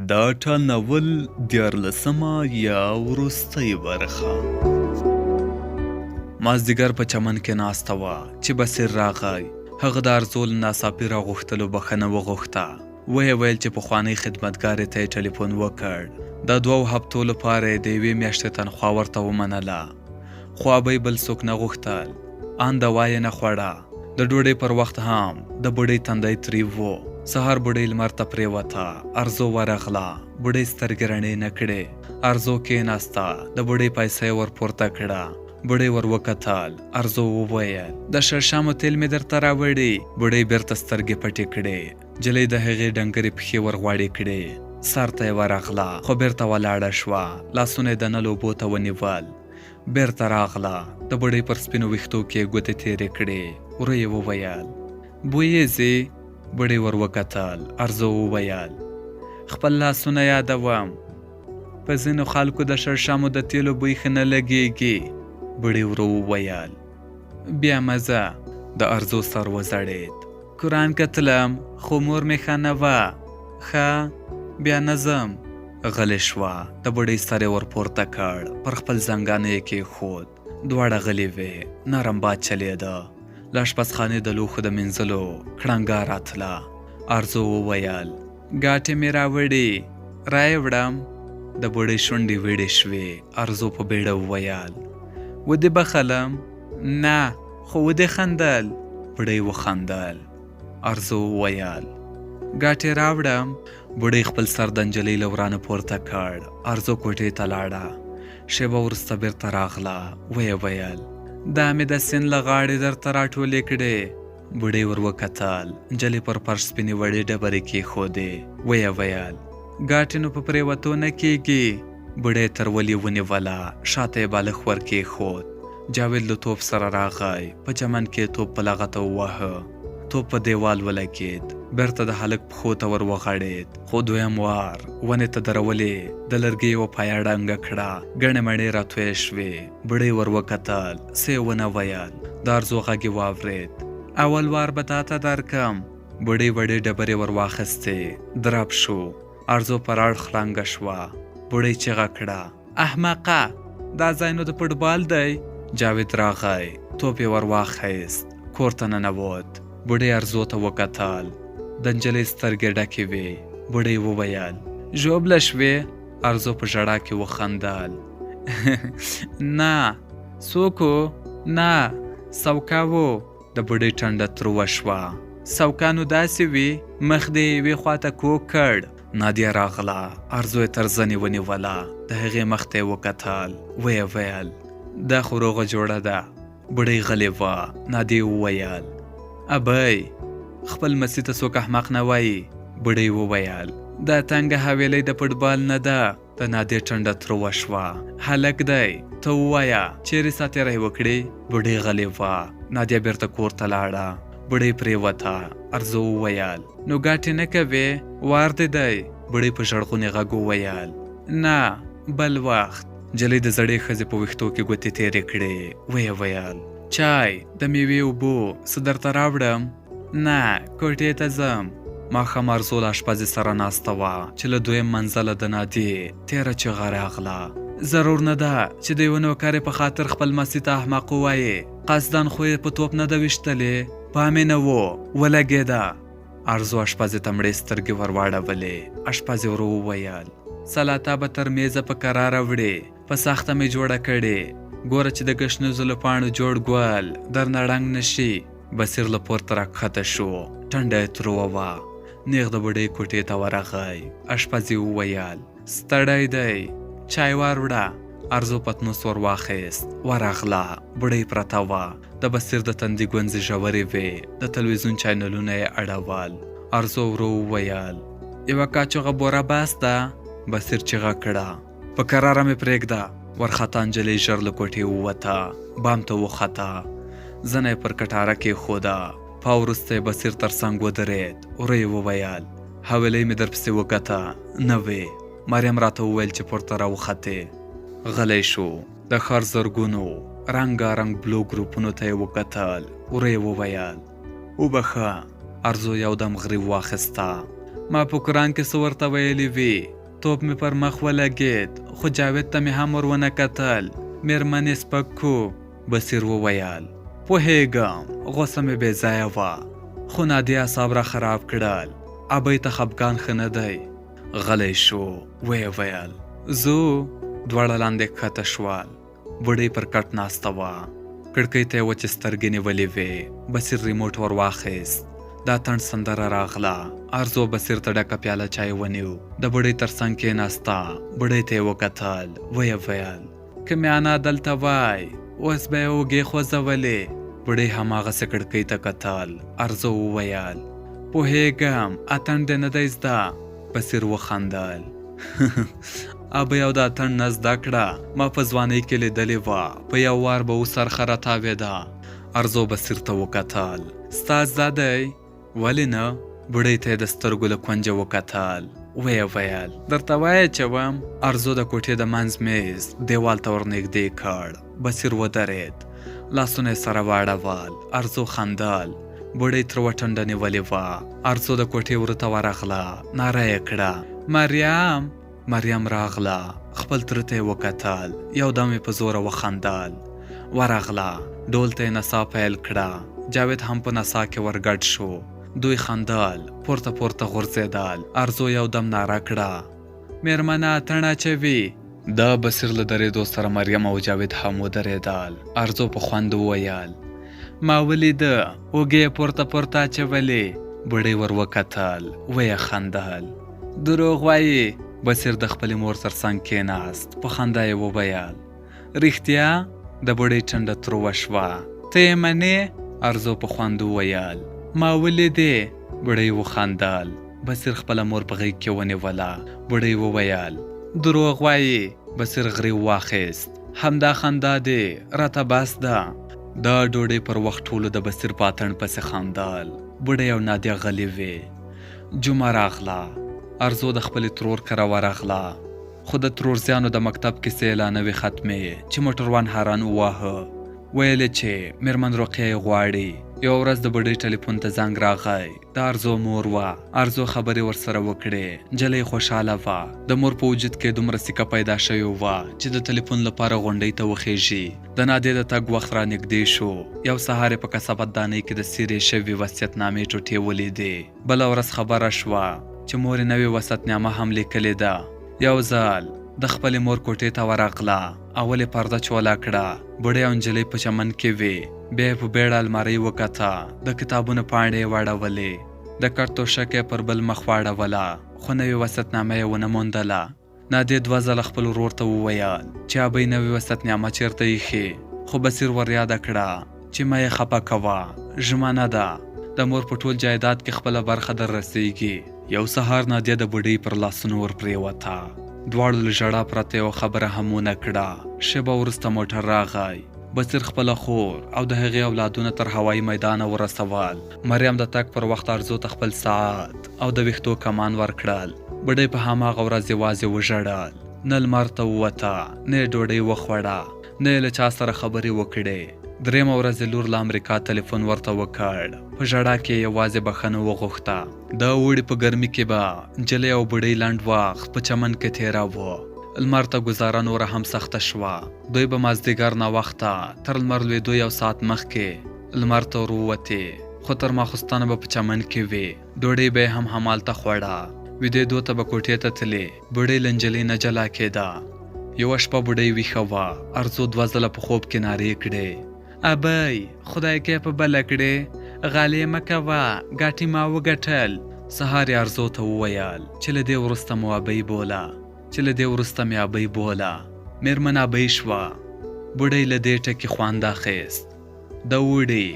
دا ټال ناول 14مه یا وروستۍ برخه. مازدیګر په چمن کې ناسته وه چې بصیر راغی. هغه د ارزو له ناڅاپي راغوښتلو بخښنه وغوښته. ویې ویل چې پخوانۍ خدمتګارې ته یې ټلیفون وکړ. د 2 هفتو لپاره یې د 1 میاشتې تنخوا ورته ومنله، خو ابۍ بل څوک نه غوښتل. ان دوا یې نه خوړه. د ډوډۍ پر وخت هم د بوډۍ تندی تریو و. سهار بوډۍ لمر ته پرېوته. ارزو ورغله. بوډۍ سترګې رڼې نه کړې. ارزو کېناسته. د بوډۍ پیسې ور پورته کړه. بوډۍ ور وکتل. ارزو وویل د شړشمو تیل مې درته راوړي. بوډۍ بیرته سترګې پټې کړې. نجلۍ د هغې ډنګرې پښې ور غوړې کړې. سر ته یې ورغله، خو بیرته ولاړه شوه. لاسونه یې د نل اوبو ته ونیول. بیرته راغله. د بوډۍ پر سپینو ویښتو کې یې ګوتې تېرې کړې. ورو یې وویل بویې ځې؟ بوډۍ ور وکتل. ارزو وویل خپل لاسونه یادوم. په ځینو خلکو د شړشمو د تیلو بوی ښه نه لګېږي. بوډۍ ورو وویل بیا مزه. د ارزو سر وځړېد. قرآن کتلم خو مور مې ښه نه وه. ښه بیا نه ځم. غلې شوه. د بوډۍ سر یې ور پورته کړ. پر خپل زنګانه یې کېښود. دواړه غلې وې. نرم باد چلېده. له اشپزخانې د لوښو د مینځلو کړنګا راتله. ارزو وویل ګاټې مې راوړې، رایې وړم؟ د بوډۍ شونډې ویړې شوې. ارزو په بیړه وویل ودې بخلم؟ نه، خو ودې خندل. بوډۍ وخندل. ارزو وویل ګاټې راوړم؟ بوډۍ خپل سر د نجلۍ له ورانه پورته کړ. ارزو کوټې ته لاړه. شېبه وروسته بیرته راغله. ویې ویل دا مې د سیند له غاړې درته راټولې کړې. بوډۍ ور وکتل. نجلۍ پر فرش سپینې وړې ډبرې کېښودې. ویې ویل ګاټې نو په پرېوتو نه کېږي. بوډۍ تر ولې ونیوله. شاته یې بالښت ور کېښود. جاوید له توپ سره راغی. په چمن کې توپ په لغته وواهه. توپ په دیوال ولګېد. بیرته د هلک پښو ته ور وغړېد. خو دویم وار ونې ته درولې. د لرګي یوه پایه ډنګه کړه. ګڼې مڼې راتویې شوې. بوډۍ ور وکتل. څه یې ونه ویل. د ارزو غږ یې واورېد. اول وار به تا ته درکم. بوډۍ وړې ډبرې ور واخیستې. درب شو. ارزو پر اړخ ړنګه شوه. بوډۍ چیغه کړه احمقه، دا ځای نو د فوټبال دی. جاوید راغی. توپ یې ور واخیست. کور ته ننوت. بوډۍ ارزو ته وکتل. د نجلۍ سترګې ډکې وې. بوډۍ وویل ژوبله شوې؟ ارزو په ژړا کې وخندل. نه. څوک و؟ نه، سوکه و. د بوډۍ ټنډه تروه شوه. سوکه نو داسې وي، مخ دې یوې خواته کوږ کړ. نادیه راغله. ارزو یې تر زنې ونیوله. د هغې مخ ته یې وکتل. ویې ویل دا خو روغه جوړه ده. بوډۍ غلې وه. نادیې وویل ابۍ، خپل مسي ته څوک احمق نه وایي. بوډۍ وویل دا تنګه حویلۍ د فوټبال نه ده. د نادیې ټنډه تروه شوه. هلک دی، ته ووایه چیرې ساتیری وکړې؟ بوډۍ غلې وه. نادیه بیرته کور ته لاړه. بوډۍ پرېوته. ارزو وویل نو ګاټې نه کوې؟ وار دې دی. بوډۍ په ژړغوني غږ وویل نه، بل وخت. نجلۍ د زړې ښځې په ویښتو کې ګوتې تېرې کړې. ویې ویل چای، د میوې اوبو، څه درته راوړم؟ نه، کوټې ته ځم. ماښام ارزو له اشپزې سره ناسته وه چې له دویم منزله د نادیې تېره چیغه راغله. ضرور نه ده چې د یوه نوکرې په خاطر خپل مسي ته احمق ووایې. قصدن خو یې په توپ نه ده ویشتلې. پام یې نه و، ولګېده. ارزو اشپزې ته مړې سترګې ور واړولې. اشپزې ورو وویل سلاته به تر میزه په کراره وړې. په سخته مې جوړه کړې. ګوره چې د ګشنیزو له پاڼو جوړ ګل درنه ړنګ نه شي. بصیر له پورته راکښته شو. ټنډه یې تروه وه. نیغ د بوډۍ کوټې ته ورغی. اشپزې وویل ستړی دی، چای واروړه. ارزو پتنوس ور واخیست. ورغله. بوډۍ پرته وه. د بصیر د تندي ګونځې ژورې وې. د تلویزیون چینلونه یې اړول. ارزو ورو وویل یوه کاچوغه بوره بس ده. بصیر چیغه کړه په کراره مې پرېږده. ورخطا نجلۍ ژر له کوټې ووته. بام ته وخته. زنه یې پر کټاره کېښوده. پا وروسته یې بصیر تر څنګ ودرېد. ورو یې وویل حویلۍ مې درپسې وکته، نه وې. مریم راته وویل چې پورته راوختې. غلی شو. د ښار زرګونو رنګارنګ بلو ګروپونو ته یې وکتل. ورو یې وویل وبخه. ارزو یو دم غریو واخیسته. ما په قرآن کې څه ورته ویلي وي. توپ مې پر مخ ولګېد خو جاوید ته مې هم ور ونه کتل. مېرمنې سپک کو. بصیر وویل پوهېږم غوسه مې بې ځایه وه خو نادیه اعصاب را خراب کړل. ابۍ ته خفګان ښه نه دی. غلی شو. ویې ویل ځو. دواړه لاندې ښکته شول. بوډۍ پر کټ ناسته وه. کړکۍ ته یې وچې سترګې نیولې وې. بصیر ریموټ ور واخیست. دا تڼ سندره راغله. ارزو بصیر ته ډکه پیاله چای ونیو. د بوډۍ تر څنګ کېناسته. بوډۍ ته یې وکتل. ویې ویل که مې انا دلته وای اوس به یې اوږې خوځولې. بوډۍ هماغسې کړکۍ ته کتل. ارزو وویل پوهېږم اتڼ دې نه دی زده. بصیر وخندل. ابۍ او د اتڼ نه زده کړه ما په ځوانۍ کې لیدلې وه. په یو وار به اوس سرخه راتاوېده. ارزو بصیر ته وکتل. ستا زده دی؟ ولې نه؟ بوډۍ ته یې د سترګو له کونجه وکتل. ویې ویل درته وایه چې وم. ارزو د کوټې د منځ میز دیوال ته ورنږدې کړ. بصیر ودرېد. لاسونه یې سره واړول. ارزو خندل. بوډۍ تروه ټنډه نیولې وه. ارزو د کوټې وروته ورغله. ناره یې کړه مریم. مریم راغله. خپل تره ته یې وکتل. یو دم یې په زوره وخندل. ورغله. ډول ته یې نڅا پیل کړه. جاوید هم په نڅا کې ورګډ شو. دوی خندل. پورته پورته غورځېدل. ارزو یو دم ناره کړه مېرمنه اتڼ اچوي. د بصیر له درېدو سره مریم او جاوید هم ودرېدل. ارزو په خوند وویل ما ولیده اوږې یې پورته پورته اچولې. بوډۍ ور وکتل. ویې خندل. دروغ وایي. بصیر د خپلې مور تر څنګ کېناست. په خندا یې وویل رښتیا؟ د بوډۍ ټنډه تروه شوه. ته یې منې؟ ارزو په خوند وویل ما ولیدې. بوډۍ وخندل. بصیر خپله مور په غېږ کې ونیوله. بوډۍ وویل دروغ وایي. بصیر غرې واخیست. همدا خندا دی راته بس ده. دا ډوډۍ پر وخت ټولو د بصیر په اتڼ پسې خندل. بوډۍ او نادیه غلې وې. جمعه راغله. ارزو د خپلې ترور کره ورغله. خو د ترورزیانو د مکتب کیسې لا نه وې ختمې چې موټروان حیران وواهه. ویل چې مېرمن رقیه یې غواړي. یو ورځ د بوډۍ ټلیفون ته زنګ راغی. د ارزو مور وه. ارزو خبرې ورسره وکړې. نجلۍ خوشحاله وه. د مور په وجود کې دومره سیکه پیدا شوې وه چې د ټلیفون لپاره غونډۍ ته وخیژي. د نادیې د تګ وخت را نږدې شو. یو سهار یې په کثافت دانۍ کې د څیرې شوي وصیتنامې ټوټې ولیدې. بله ورځ خبره شوه چې مور یې نوې وصیتنامه هم لیکلې ده. یو ځل د خپلې مور کوټې ته ورغله. اول یې پرده چوله کړه. بوډۍ او نجلۍ په چمن کې وې. بیا یې په بیړه المارۍ وکته. د کتابونو پاڼې یې واړولې. د کټ توشکه یې پر بل مخ واړوله خو نوې وصیتنامه یې ونه موندله. نادیې 2 ځله خپل ورور ته وویل چې ابۍ نوې وصیتنامه چېرته ایښې. خو بصیر ور یاده کړه چې مه یې خفه کوه ژمنه ده. د مور په ټول جایداد کې خپله برخه در رسیږي. یو سهار نادیه د بوډۍ پر لاسونو ور پرېوته. دواړو له ژړا پرته یوه خبره هم ونه کړه. شېبه وروسته موټر راغی. بصیر خپله خور او د هغې اولادونه تر هوایي میدانه ورسول. مریم د تګ پر وخت ارزو ته خپل ساعت او د ویښتو کمان ورکړل. بوډۍ په هماغه ورځ یوازې وژړل. نه لمر ته ووته، نه یې ډوډۍ وخوړه، نه یې له چا سره خبرې وکړې. درېیمه ورځ یې لور له امریکا تلیفون ورته وکړ. په ژړا کې یې یوازې بښنه وغوښته. د اوړي په ګرمي کې به نجلۍ او بوډۍ لنډ وخت په چمن کې تېراوه. لمر ته ګزاره نوره هم سخته شوه. دوی به مازدیګر ناوخته تر لمر لوېدو 1 ساعت مخکې لمر ته ور ووتې، خو تر ماخوستنه به په چمن کې وې. ډوډۍ به یې هم همالته خوړه. ویدېدو ته به کوټې ته تلې. بوډۍ له نجلۍ نه جلا کېده. یوه شپه بوډۍ ویښه وه. ارزو 2 ځله په خوب کې نارې کړې: ابۍ خدای کې په بله کړې، غالۍ مه کوه، ګاټې ما وګټل. سهار یې ارزو ته وویل چې له دې وروسته مو ابۍ بوله، چې له دې وروسته مې ابۍ بوله. مېرمن ابۍ شوه. بوډۍ له دې ټکي خوند اخیست. د اوړي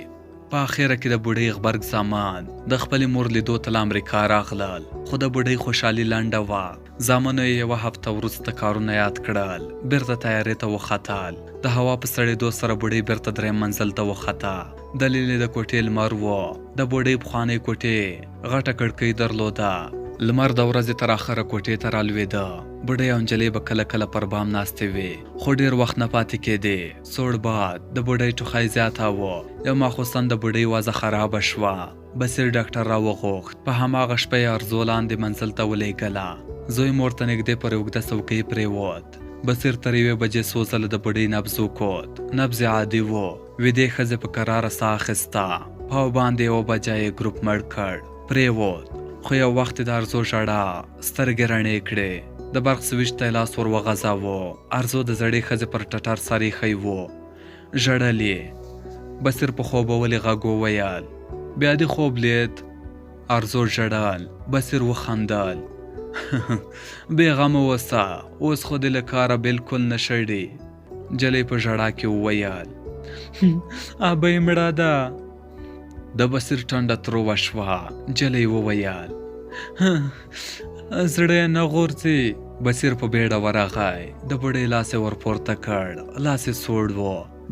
په اخره کې د بوډۍ غبرګ زامان د خپلې مور لیدو ته له امریکا راغلل، خو د بوډۍ خوشحالي لنډه وه. زامنو یې 1 هفته وروسته کارونه یاد کړل. بیرته تیارې ته وختل. د هوا په سړېدو سره بوډۍ بیرته 3م منزل ته وخته. دلیل یې د کوټې لمر و. د بوډۍ پخوانۍ کوټې غټه کړکۍ درلوده. لمر د ورځې تر اخره کوټې ته رالوېده. بوډۍ او نجلۍ به کله کله پر بام ناستې وې، خو ډېر وخت نه پاتې کېدې. سوړ باد د بوډۍ ټوخی زیاته و. یو ماخوستن د بوډۍ وضع خرابه شوه. بصیر ډاکټر را وغوښت. په هماغه شپه یې ارزو لاندې منزل ته ولېږله. زوی مور ته نږدې پر اوږده څوکۍ پرېوت. بصیر تر 1 بجې څو ځله د بوډۍ نبض وکوت. نبض یې عادي و. ویدې ښځې په کراره ساه اخیسته. پاو باندې 1 بجه یې ګروپ مړ کړ. پرېوت. خو یو وخت د ارزو ژړا سترګې رڼې کړې. د برق سویچ ته یې لاس ور وغځاوه. ارزو د زړې ښځې پر ټټر سر ایښی و. ژړل یې. بصیر په خوبولي غږ وویل بیا دې خوب لید؟ ارزو ژړل. بصیر وخندل. بې غمه اوسه، اوس خو دې له کاره بلکل نه شړي. نجلۍ په ژړا کې وویل ابۍ مړه ده. د بصیر ټنډه تروه شوه. نجلۍ وویل زړه یې نه غورځي. بصیر په بیړه ورغی. د بوډۍ لاس یې ورپورته کړ. لاس یې سوړ و.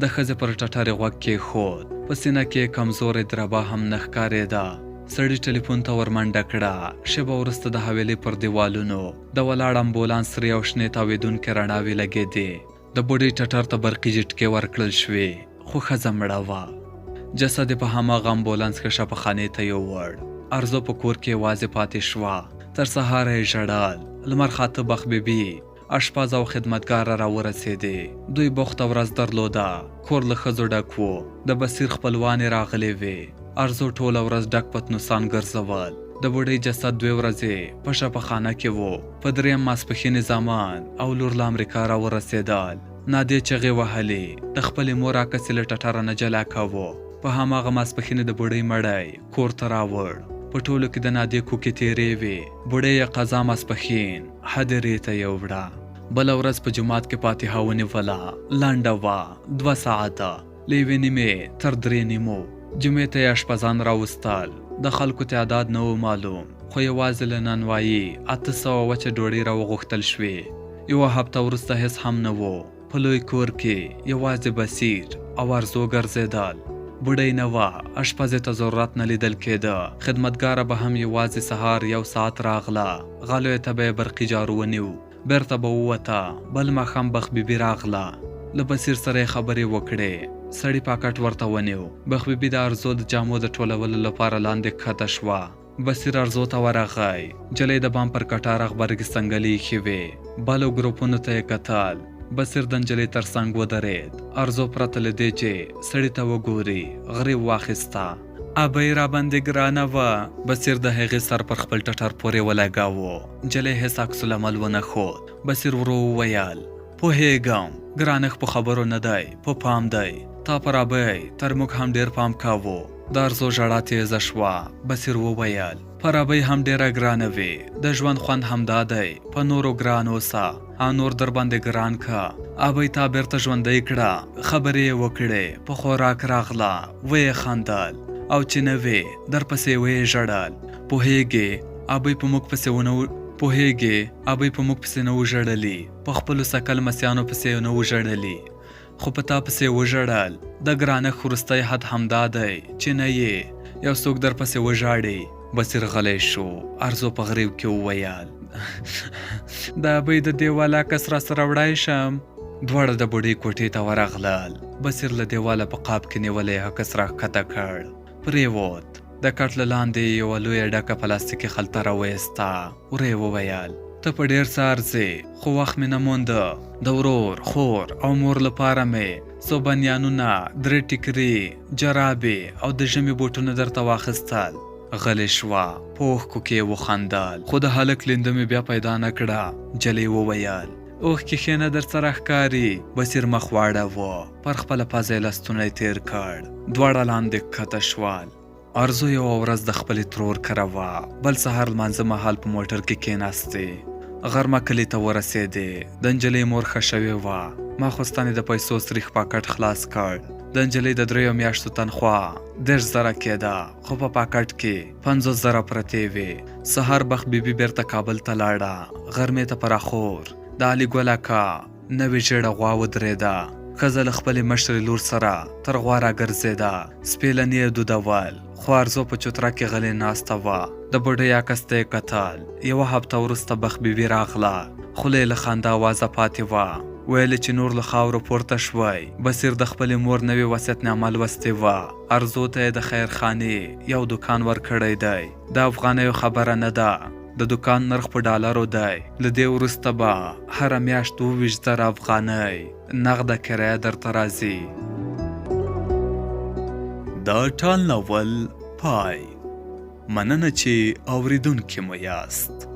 د ښځې پر ټټر یې غوږ کېښود. په سینه کې یې کمزورې دربه هم نه ښکارېده. سړي ټلیفون ته ورمنډه کړه. شېبه وروسته د حویلۍ پر دیوالونو د ولاړ امبولانس سرې او شنې تاوېدونکې رڼاوې لګېدې. د بوډۍ ټټر ته برقي جټکې ورکړل شوې، خو ښځه مړه وه. جسد یې په هماغه امبولانس کې شفاخانې ته یووړ. ارزو په کور کې یوازې پاتې شوه. تر سهاره یې ژړل. لمر خاته بخ بیبي، اشپز او خدمتګاره را ورسېدې. دوی بوخته ورځ درلوده. کور له ښځو ډک و. د بصیر خپلوانې راغلې وې. ارزو ټوله ورځ ډک پتنوسان ګرځول. د بوډۍ جسد 2 ورځې په شفاخانه کې و. په 3م ماسپښین زمان او لور له امریکا را ورسېدل. نادیې چغې وهلې. د خپلې مور عکس یې له ټټره نه جلا کوو. په هماغه ماسپښین د بوډۍ مړی کور ته راوړ. په ټولو کې د نادیې کوکې تېرې وې. بوډۍ یې قضا ماسپښین هدیرې ته یووړه. بله ورځ په جومات کې فاتحه ونیوله. لنډه وه، 2 ساعته، له 1:30 تر 3:30. جمعې ته یې اشپزان راوستل. د خلکو تعداد نه و معلوم، خو یوازې له نانوایي 800 وچه ډوډۍ راوغوښتل شوې. 1 هفته وروسته هېڅ هم نه و. په لوی کور کې یوازې بصیر او ارزو ګرځېدل. بوډۍ نه وه. اشپزې ته ضرورت نه لیدل کېده. خدمتګاره به هم یوازې سهار 1 ساعت راغله. غالیو ته به یې برقي جارو ونیو. بیرته به ووته. بل ماښام بخ بیبي راغله. له بصیر سره یې خبرې وکړې. سړي پاکټ ورته ونیو. بخ بیبي د ارزو د جامو د ټولولو لپاره لاندې کښته شوه. بصیر ارزو ته ورغی. نجلۍ د بام پر کټاره غبرګې څنګلې ایښې وې. بالو ګروپونو ته یې کتل. بصیر د نجلۍ تر څنګ ودرېد. ارزو پرته له دې چې سړي ته وګوري غریو واخیسته. ابۍ راباندې ګرانه وه. بصیر د هغې سر پر خپل ټټر پورې ولګاوه. نجلۍ هېڅ عکس العمل ونه ښود. بصیر ورو وویل پوهېږم ګرانښت په خبرو نه دی، په پام دی. تا پر ابۍ تر موږ هم ډېر پام کاوه. د ارزو ژړا تېزه شوه. بصیر وویل پر ابۍ هم ډېره ګرانه وې. د ژوند خوند همدا دی، په نورو ګران اوسه او نور در باندې ګران که. ابۍ تا بیرته ژوندۍ کړه. خبرې یې وکړې. په خوراک راغله. ویې خندل. او چې نه وې درپسې ویې ژړل. پوهېږې ابۍ په موږ پسې نه و ژړلي. په خپلو سکل مسیانو پسې نه و ژړلي، خو په تا پسې وژړل. د ګرانښت وروستی حد همدا دی چې نه یې یو څوک درپسې وژاړي. بصیر غلی شو. ارزو په غریو کې وویل د ابۍ د دیواله عکس راسره وړی شم؟ دواړه د بوډۍ کوټې ته ورغلل. بصیر له دیواله په قاب کې نیولی عکس راښکته کړ. پرېوت. د کټ له لاندې یوه لویه ډکه پلاستیکي خلطه راویسته. ورې وویل ته په ډېر څه ارځې، خو وخت مې نه مونده. د ورور، خور او مور لپاره مې څو بنیانونه، 3 ټیکري، جرابې او د ژمي بوټونه درته واخیستل. غلی شوه. په اوښکو کې یې وخندل. خو د هلک لینده مې بیا پیدا نه کړه. نجلۍ وویل اوښکې ښې نه در سره ښکاري. بصیر مخ واړاوه. پر خپله پزه یې لستوڼی تېر کړ. دواړه لاندې ښکته شول. ارزو یوه ورځ د خپلې ترور کره وه. بل سهار لمانځه مهال په موټر کې کېناستې. غرمه کلي ته ورسېدې. د نجلۍ مور ښه شوې وه. ماخوستن یې د پیسو سریښ پاکټ خلاص کړ. د نجلۍ د 3 میاشتو تنخوا 10,000 کېده، خو په پاکټ کې 50,000 پرتې وې. سهار بخت بیبي بیرته کابل ته لاړه. غرمې ته پر اخور د علي ګل اکا نوې ژېړه غوا ودرېده. ښځه له خپلې مشرې لور سره تر غوا راګرځېده. سپېلني یې دودول، خو ارزو په چوتره کې غلې ناسته وه. د بوډۍ عکس ته یې کتل. 1 هفته وروسته بخت بیبي راغله. خوله یې له خندا وازه پاتې وه. ویل چې نور له خاورو پورته شوی. بصیر د خپلې مور نوې وصیتنامه لوستې وه. ارزو ته یې د خیرخانې یو دکان ورکړی دی. د افغانیو خبره نه ده، د دکان نرخ په ډالرو دی. له دې وروسته به هره میاشت 22,000 افغانۍ نغده کرایه درته راځي. دا ټال ناول پای. مننه چې اوریدونکي مو یاست.